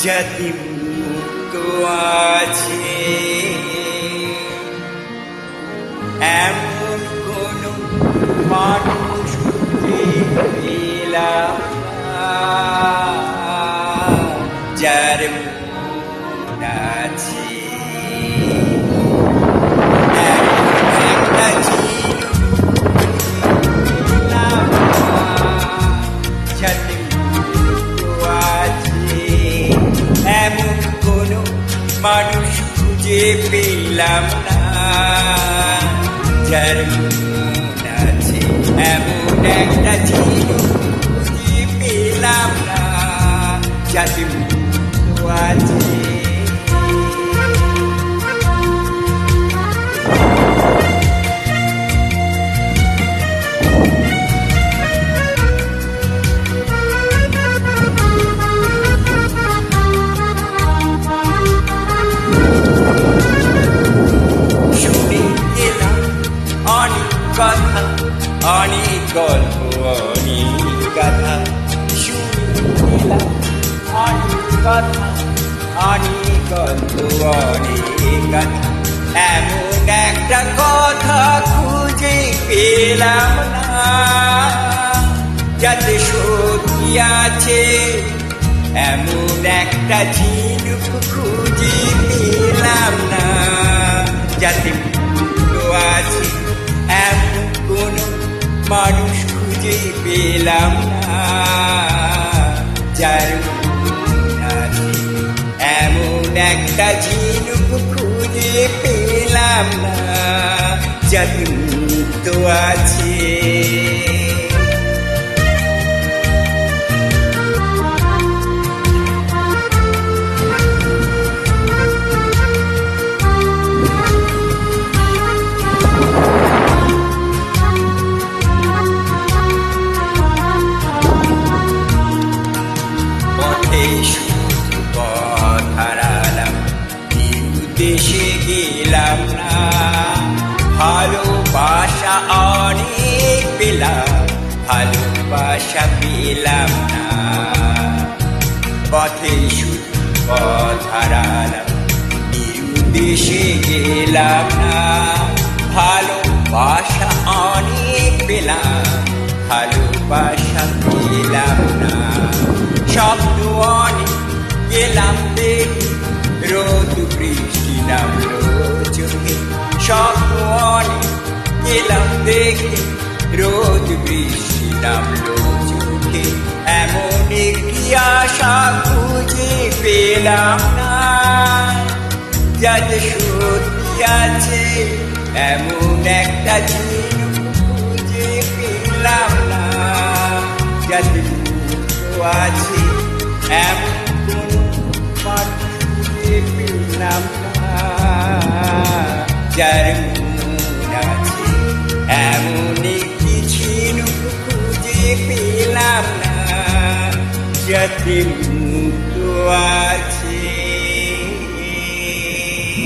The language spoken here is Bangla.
যাতে মুক্ত আছে এমন কোন মানুষ পেলাম না, যার মন আছে একটা যাতে মুক্ত আছে এমন কোন মানুষ খুঁজে পেলাম না, যার মন আছে এমন একটা খুঁজে পেলাম না, যাতে মুক্ত আছে। কথা অনেক গল্প অনেক গাথা শুনিলাম, অনেক কথা অনেক গল্প অনেক গাথা এমন একটা কথা খুঁজে পেলাম না, যাতে সত্যি আছে এমন একটা ঝিনুক খুঁজে পেলাম না, যাতে আছে এমন কোন মানুষ খুঁজে পেলাম না, যার মন আছে এমন একটা ঝিনুক খুঁজে পেলাম না, যাতে মুক্ত আছে। দেশে গেলাম না, ভালোবাসা অনেক পেলাম, ভালোবাসা পেলাম না, পথে শুধু পথ হারালাম, দেশে গেলাম না, ভালোবাসা অনেক পেলাম, ভালোবাসা পেলাম না, শব্দ অনেক গেলাম দেখি, রোদ বৃষ্টি নামলো চোখে, স্বপ্ন অনেক গেলাম দেখে, রোদ বৃষ্টি নামলো চোখে, এমন একটি আশা খুঁজে পেলাম না, যাতে সত্যি আছে এমন একটা ঝিনুক খুঁজে পেলাম না, যাতে মুক্ত আছে এমন কোন মানুষ পেলাম না, যার মন আছে এমন একটি ঝিনুক খুঁজে পেলাম না, যাতে